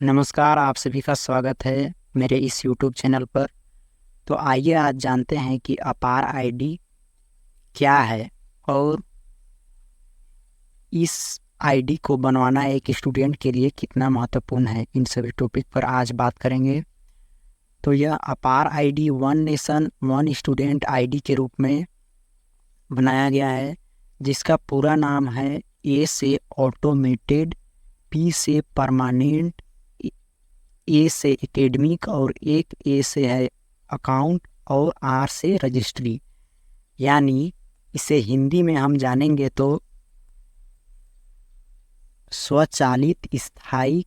नमस्कार, आप सभी का स्वागत है मेरे इस यूट्यूब चैनल पर। तो आइए आज जानते हैं कि अपार आईडी क्या है और इस आईडी को बनवाना एक स्टूडेंट के लिए कितना महत्वपूर्ण है। इन सभी टॉपिक पर आज बात करेंगे। तो यह अपार ID one nation one student ID के रूप में बनाया गया है, जिसका पूरा नाम है ए से ऑटोमेटेड, पी से परमानेंट, ए से एकेडमिक और एक ए से है अकाउंट और आर से रजिस्ट्री। यानी इसे हिंदी में हम जानेंगे तो स्वचालित स्थायी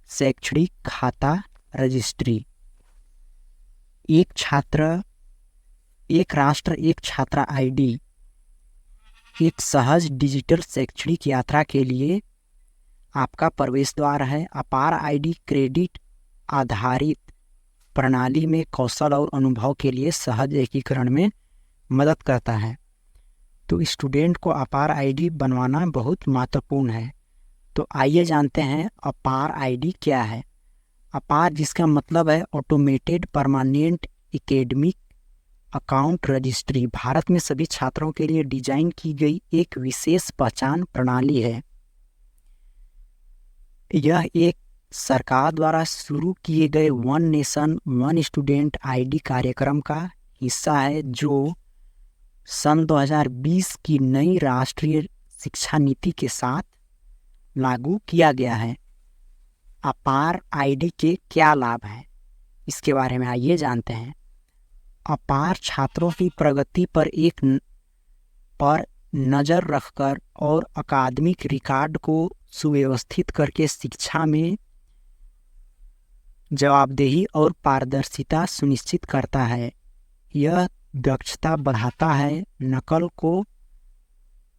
शैक्षणिक खाता रजिस्ट्री। एक छात्र एक राष्ट्र एक छात्रा आईडी एक सहज डिजिटल शैक्षणिक यात्रा के लिए आपका प्रवेश द्वार है। अपार आईडी क्रेडिट आधारित प्रणाली में कौशल और अनुभव के लिए सहज एकीकरण में मदद करता है। तो स्टूडेंट को अपार आईडी बनवाना बहुत महत्वपूर्ण है। तो आइए जानते हैं अपार आईडी क्या है। अपार जिसका मतलब है automated permanent academic account registry, Bharat में सभी छात्रों के लिए डिजाइन की गई एक विशेष पहचान प्रणाली है। यह एक सरकार द्वारा शुरू किए गए one nation one student ID कार्यक्रम का हिस्सा है, जो सन 2020 की नई राष्ट्रीय शिक्षा नीति के साथ लागू किया गया है। अपार आईडी के क्या लाभ हैं, इसके बारे में आइए जानते हैं। अपार छात्रों की प्रगति पर नज़र रखकर और अकादमिक रिकॉर्ड को सुव्यवस्थित करके शिक्षा में जवाबदेही और पारदर्शिता सुनिश्चित करता है। यह दक्षता बढ़ाता है, नकल को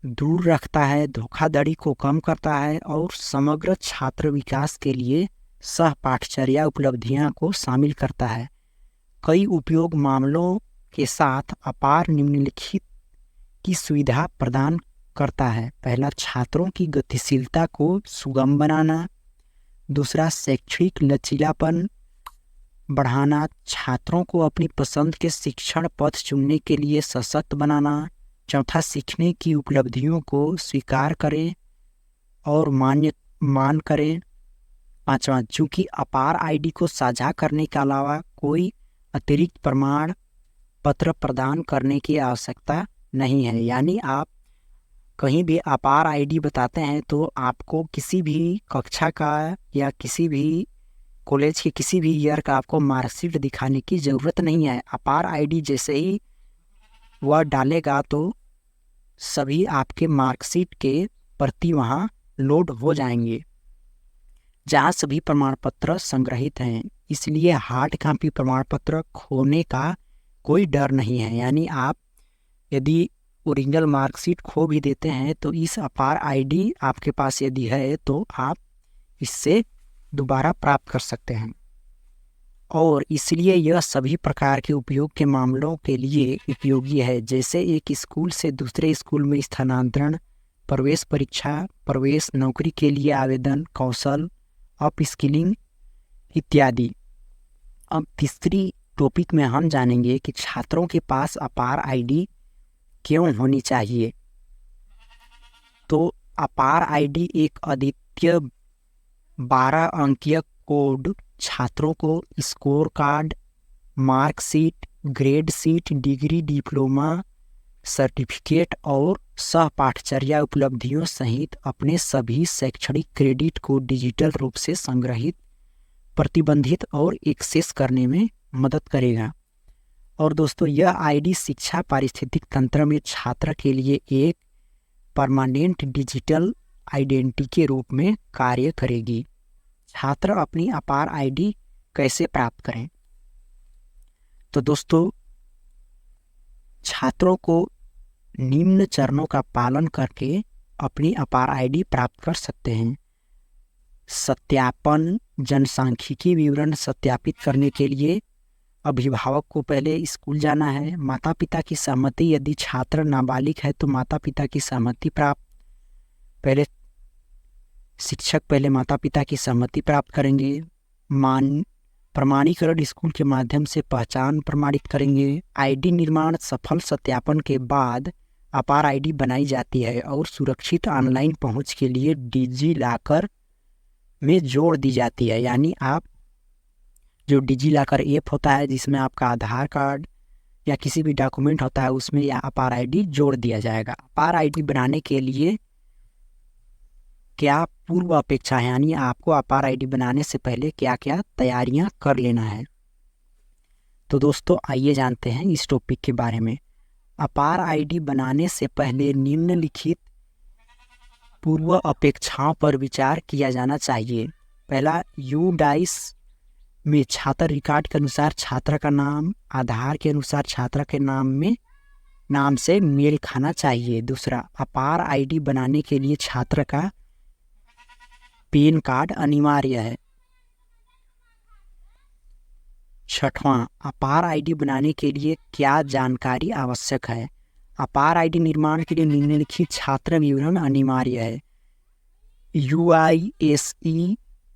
दूर रखता है, धोखाधड़ी को कम करता है और समग्र छात्र विकास के लिए सह पाठचर्या उपलब्धियां को शामिल करता है। कई उपयोग मामलों के साथ अपार निम्नलिखित की सुविधा प्रदान करता है। पहला, छात्रों की गतिशीलता को सुगम बनाना। दूसरा, शैक्षणिक लचीलापन बढ़ाना, छात्रों को अपनी पसंद के शिक्षण पथ चुनने के लिए सशक्त बनाना। चौथा, सीखने की उपलब्धियों को स्वीकार करें और मान करें। पांचवा, चूंकि अपार आईडी को साझा करने के अलावा कोई अतिरिक्त प्रमाण पत्र प्रदान करने की आवश्यकता नहीं है। यानी आप कहीं भी अपार आईडी बताते हैं तो आपको किसी भी कक्षा का या किसी भी कॉलेज के किसी भी ईयर का आपको मार्कशीट दिखाने की ज़रूरत नहीं है। अपार आईडी जैसे ही वह डालेगा तो सभी आपके मार्कशीट के प्रति वहाँ लोड हो जाएंगे, जहाँ सभी प्रमाण पत्र संग्रहित हैं। इसलिए हार्ड कॉपी प्रमाण पत्र खोने का कोई डर नहीं है। यानी आप यदि ओरिजिनल मार्कशीट खो भी देते हैं तो इस अपार आईडी आपके पास यदि है तो आप इससे दोबारा प्राप्त कर सकते हैं। और इसलिए यह सभी प्रकार के उपयोग के मामलों के लिए उपयोगी है, जैसे एक स्कूल से दूसरे स्कूल में स्थानांतरण, प्रवेश परीक्षा, प्रवेश, नौकरी के लिए आवेदन, कौशल अप स्किलिंग इत्यादि। अब तीसरी टॉपिक में हम जानेंगे कि छात्रों के पास अपार आईडी क्यों होनी चाहिए। तो अपार आईडी एक अद्वितीय 12 अंकीय कोड छात्रों को score card, marksheet, grade sheet, degree, diploma, certificate और सह पाठचर्या उपलब्धियों सहित अपने सभी शैक्षणिक क्रेडिट को डिजिटल रूप से संग्रहित, प्रतिबंधित और एक्सेस करने में मदद करेगा। और दोस्तों, यह आईडी शिक्षा पारिस्थितिक तंत्र में छात्र के लिए एक परमानेंट डिजिटल आइडेंटिटी के रूप में कार्य करेगी। छात्र अपनी अपार आईडी कैसे प्राप्त करें? तो दोस्तों, छात्रों को निम्न चरणों का पालन करके अपनी अपार आईडी प्राप्त कर सकते हैं। सत्यापन, जनसांख्यिकी विवरण सत्यापित करने के लिए अभिभावक को पहले स्कूल जाना है। माता पिता की सहमति, यदि छात्र नाबालिग है तो माता पिता की सहमति प्राप्त। पहले शिक्षक पहले माता पिता की सहमति प्राप्त करेंगे। प्रमाणीकरण स्कूल के माध्यम से पहचान प्रमाणित करेंगे। आईडी निर्माण सफल सत्यापन के बाद अपार आईडी बनाई जाती है और सुरक्षित ऑनलाइन पहुंच के लिए डिजी लॉकर में जोड़ दी जाती है। यानी आप जो डिजी लॉकर ऐप होता है जिसमें आपका आधार कार्ड या किसी भी डॉक्यूमेंट होता है उसमें यह अपार आईडी जोड़ दिया जाएगा। अपार आईडी बनाने के लिए क्या पूर्व अपेक्षा है, यानी आपको अपार आईडी बनाने से पहले क्या क्या तैयारियां कर लेना है। तो दोस्तों आइए जानते हैं इस टॉपिक के बारे में। अपार आईडी बनाने से पहले निम्नलिखित पूर्व अपेक्षाओं पर विचार किया जाना चाहिए। पहला, यूडाइस में छात्र रिकॉर्ड के अनुसार छात्र का नाम आधार के अनुसार छात्र के नाम से मेल खाना चाहिए। दूसरा, अपार आईडी बनाने के लिए छात्र का पैन कार्ड अनिवार्य है। छठवां, अपार आईडी बनाने के लिए क्या जानकारी आवश्यक है। अपार आईडी निर्माण के लिए निम्नलिखित छात्र विवरण अनिवार्य है। UISE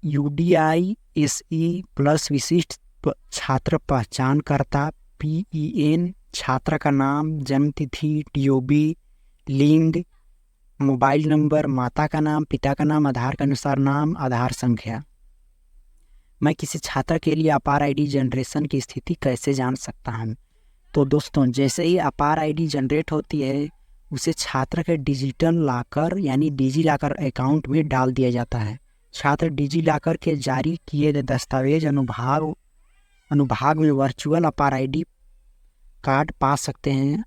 UDISE प्लस विशिष्ट छात्र पहचानकर्ता, PEN छात्र का नाम, जन्मतिथि, DOB, लिंग, मोबाइल नंबर, माता का नाम, पिता का नाम, आधार के अनुसार नाम, आधार संख्या। मैं किसी छात्र के लिए अपार आईडी जनरेशन की स्थिति कैसे जान सकता हूँ। तो दोस्तों जैसे ही अपार आईडी जनरेट होती है उसे छात्र के डिजिटल लॉकर यानी डिजी लॉकर अकाउंट में डाल दिया जाता है। छात्र डिजी लॉकर के जारी किए गए दस्तावेज अनुभाग में वर्चुअल अपार आईडी कार्ड पा सकते हैं।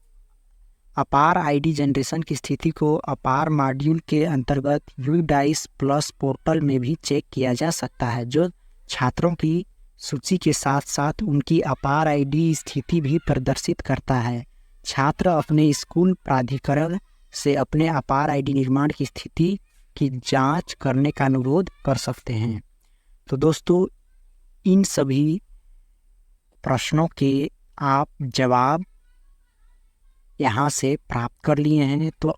अपार आईडी जनरेशन की स्थिति को अपार मॉड्यूल के अंतर्गत UDISE प्लस पोर्टल में भी चेक किया जा सकता है, जो छात्रों की सूची के साथ साथ उनकी अपार आईडी स्थिति भी प्रदर्शित करता है। छात्र अपने स्कूल प्राधिकरण से अपने अपार आईडी निर्माण की स्थिति की जांच करने का अनुरोध कर सकते हैं। तो दोस्तों इन सभी प्रश्नों के आप जवाब यहाँ से प्राप्त कर लिए हैं। तो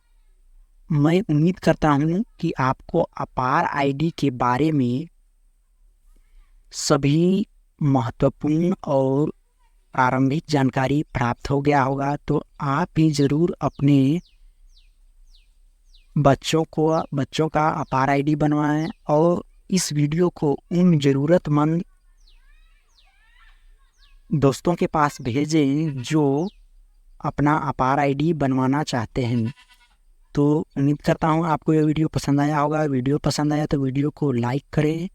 मैं उम्मीद करता हूँ कि आपको अपार आईडी के बारे में सभी महत्वपूर्ण और प्रारंभिक जानकारी प्राप्त हो गया होगा। तो आप भी ज़रूर अपने बच्चों का अपार आईडी बनवाएं और इस वीडियो को उन ज़रूरतमंद दोस्तों के पास भेजें जो अपना अपार आईडी बनवाना चाहते हैं। तो उम्मीद करता हूँ आपको ये वीडियो पसंद आया होगा। वीडियो पसंद आया तो वीडियो को लाइक करें,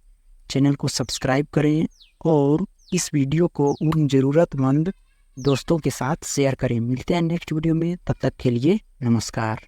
चैनल को सब्सक्राइब करें और इस वीडियो को उन ज़रूरतमंद दोस्तों के साथ शेयर करें। मिलते हैं नेक्स्ट वीडियो में, तब तक के लिए नमस्कार।